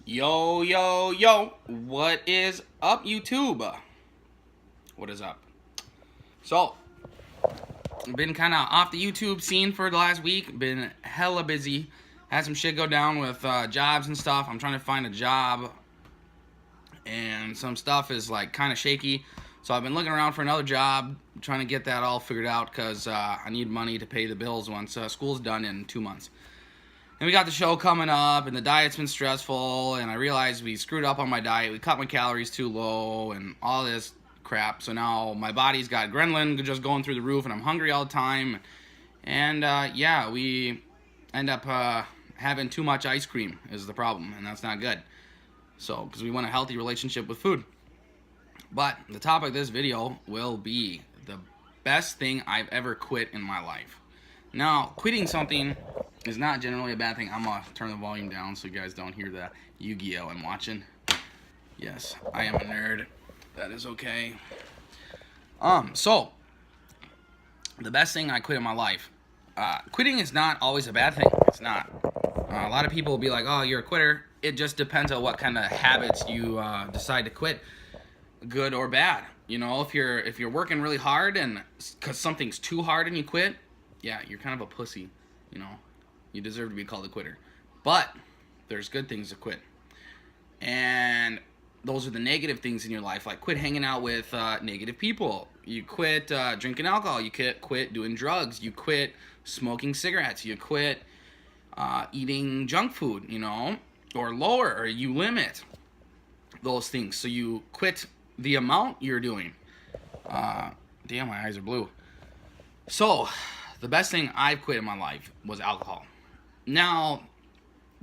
Yo, yo, yo, what is up, YouTube? What is up? So, I've been kind of off the YouTube scene for the last week. Been hella busy. Had some shit go down with jobs and stuff. I'm trying to find a job, and some stuff is like kind of shaky. So I've been looking around for another job, trying to get that all figured out because I need money to pay the bills once school's done in 2 months. And we got the show coming up, and the diet's been stressful, and I realized we screwed up on my diet. We cut my calories too low, and all this crap. So now my body's got adrenaline just going through the roof, and I'm hungry all the time. And yeah, we end up having too much ice cream is the problem, and that's not good. So, because we want a healthy relationship with food. But the topic of this video will be the best thing I've ever quit in my life. Now, quitting something is not generally a bad thing. I'm going to turn the volume down so you guys don't hear the Yu-Gi-Oh! I'm watching. Yes, I am a nerd. That is okay. So, the best thing I quit in my life. Quitting is not always a bad thing. It's not. A lot of people will be like, oh, you're a quitter. It just depends on what kind of habits you decide to quit, good or bad. You know, if you're working really hard and because something's too hard and you quit, yeah, you're kind of a pussy, you know. You deserve to be called a quitter. But there's good things to quit. And those are the negative things in your life, like quit hanging out with negative people. You quit drinking alcohol. You quit doing drugs. You quit smoking cigarettes. You quit eating junk food, you know, or lower, or you limit those things. So you quit the amount you're doing. Damn, my eyes are blue. So, the best thing I've quit in my life was alcohol. Now,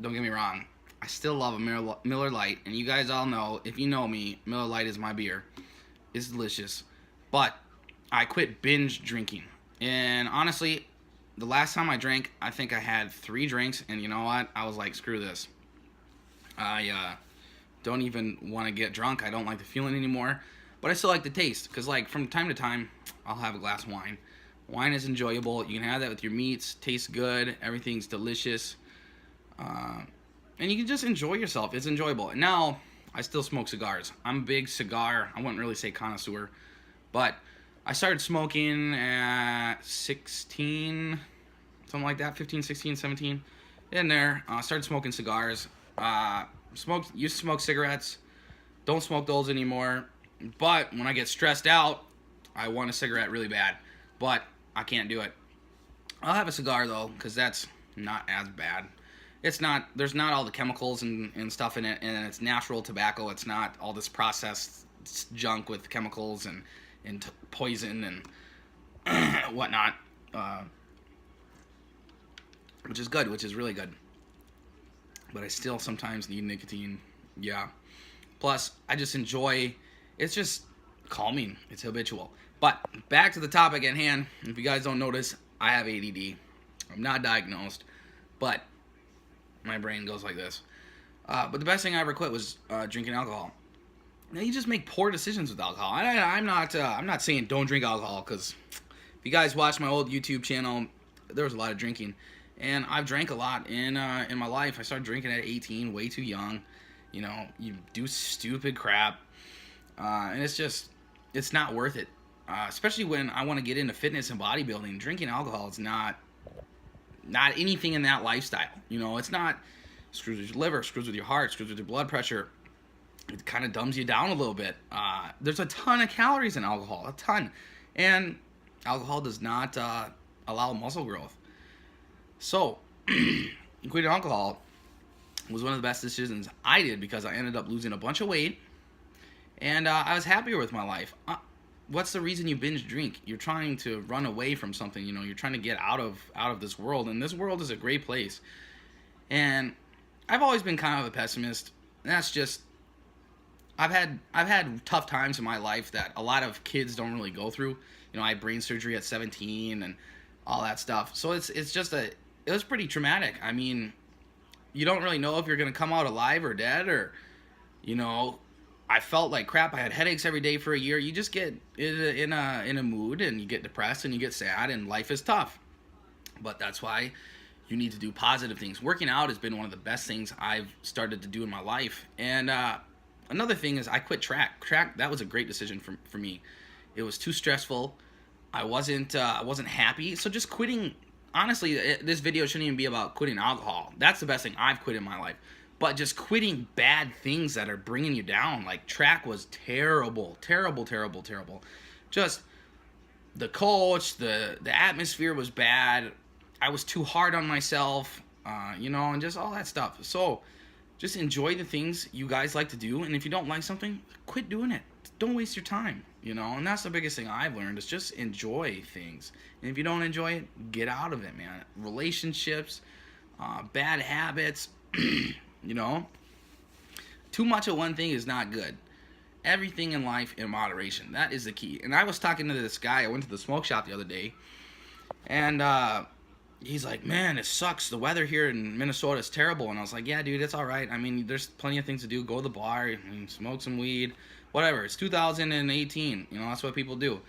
don't get me wrong, I still love a Miller Lite, and you guys all know, if you know me, Miller Lite is my beer. It's delicious. But I quit binge drinking. And honestly, the last time I drank, I think I had 3 drinks, and you know what? I was like, screw this. I don't even want to get drunk. I don't like the feeling anymore. But I still like the taste, because like from time to time, I'll have a glass of wine. Wine is enjoyable. You can have that with your meats. Tastes good. Everything's delicious. And you can just enjoy yourself. It's enjoyable. And now, I still smoke cigars. I'm a big cigar, I wouldn't really say connoisseur, but I started smoking at 16, something like that, 15, 16, 17. In there, started smoking cigars. Used to smoke cigarettes. Don't smoke those anymore. But when I get stressed out, I want a cigarette really bad. But I can't do it. I'll have a cigar though, because that's not as bad. It's not, there's not all the chemicals and stuff in it, and it's natural tobacco. It's not all this processed junk with chemicals and poison and whatnot. Which is good, which is really good. But I still sometimes need nicotine. Yeah. Plus, I just enjoy, it's just calming. It's habitual. But back to the topic at hand. If you guys don't notice, I have ADD. I'm not diagnosed, but my brain goes like this. But the best thing I ever quit was drinking alcohol. Now you just make poor decisions with alcohol. I'm not saying don't drink alcohol, because if you guys watch my old YouTube channel, there was a lot of drinking, and I've drank a lot in my life. I started drinking at 18, way too young. You know, you do stupid crap, and it's not worth it. Especially when I want to get into fitness and bodybuilding. Drinking alcohol is not anything in that lifestyle. You know, it's not, screws with your liver, screws with your heart, screws with your blood pressure. It kind of dumbs you down a little bit. There's a ton of calories in alcohol, a ton. And alcohol does not allow muscle growth. So, quitting alcohol was one of the best decisions I did, because I ended up losing a bunch of weight, and I was happier with my life. What's the reason you binge drink? You're trying to run away from something, you know, you're trying to get out of this world, and this world is a great place. And I've always been kind of a pessimist, and that's just, I've had tough times in my life that a lot of kids don't really go through. You know, I had brain surgery at 17 and all that stuff. So it was pretty traumatic. I mean, you don't really know if you're going to come out alive or dead, or, you know, I felt like crap. I had headaches every day for a year. You just get in a mood, and you get depressed, and you get sad, and life is tough. But that's why You need to do positive things. Working out has been one of the best things I've started to do in my life. And another thing is I quit track. Track, that was a great decision for me. It was too stressful. I wasn't happy. So just quitting. Honestly, this video shouldn't even be about quitting alcohol. That's the best thing I've quit in my life. But just quitting bad things that are bringing you down. Like track was terrible, terrible, terrible, terrible. Just the coach, the atmosphere was bad. I was too hard on myself, and just all that stuff. So just enjoy the things you guys like to do. And if you don't like something, quit doing it. Don't waste your time, And that's the biggest thing I've learned is just enjoy things. And if you don't enjoy it, get out of it, man. Relationships, bad habits, Too much of one thing is not good. Everything in life in moderation. That is the key. And I was talking to this guy. I went to the smoke shop the other day. And he's like, man, it sucks. The weather here in Minnesota is terrible. And I was like, yeah, dude, it's all right. I mean, there's plenty of things to do. Go to the bar and smoke some weed. Whatever. It's 2018. That's what people do.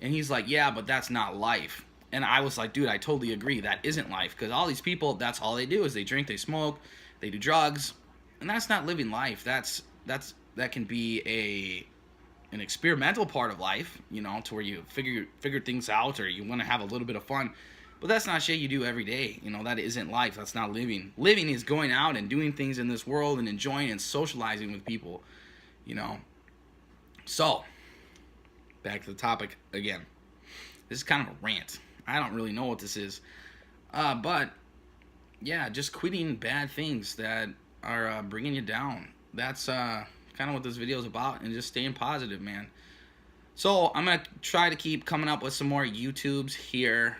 And he's like, yeah, but that's not life. And I was like, dude, I totally agree. That isn't life. Because all these people, that's all they do is they drink, they smoke, they do drugs. And that's not living life. That can be an experimental part of life, to where you figure things out or you want to have a little bit of fun. But that's not shit you do every day. That isn't life. That's not living. Living is going out and doing things in this world and enjoying and socializing with people, So, back to the topic again. This is kind of a rant. I don't really know what this is. But, yeah, just quitting bad things that are bringing you down. That's kind of what this video is about, and just staying positive, man. So I'm gonna try to keep coming up with some more YouTubes here.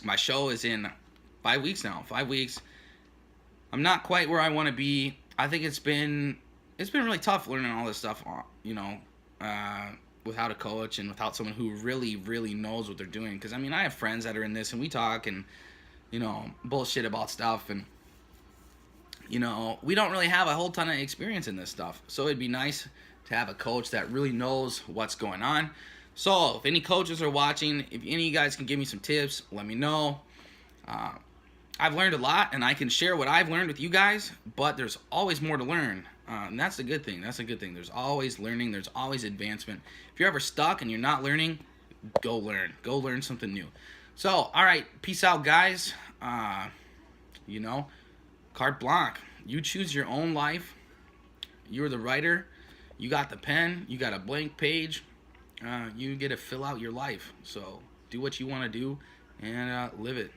My show is in 5 weeks now. 5 weeks. I'm not quite where I want to be. I think it's been really tough learning all this stuff, without a coach and without someone who really, really knows what they're doing. Because I have friends that are in this, and we talk and bullshit about stuff, and we don't really have a whole ton of experience in this stuff. So it'd be nice to have a coach that really knows what's going on. So if any coaches are watching, if any of you guys can give me some tips, let me know. I've learned a lot, and I can share what I've learned with you guys, but there's always more to learn. And that's the good thing. That's a good thing. There's always learning. There's always advancement. If you're ever stuck and you're not learning, go learn. Go learn something new. So, all right. Peace out, guys. Carte blanche. You choose your own life. You're the writer. You got the pen. You got a blank page. You get to fill out your life. So do what you want to do and live it.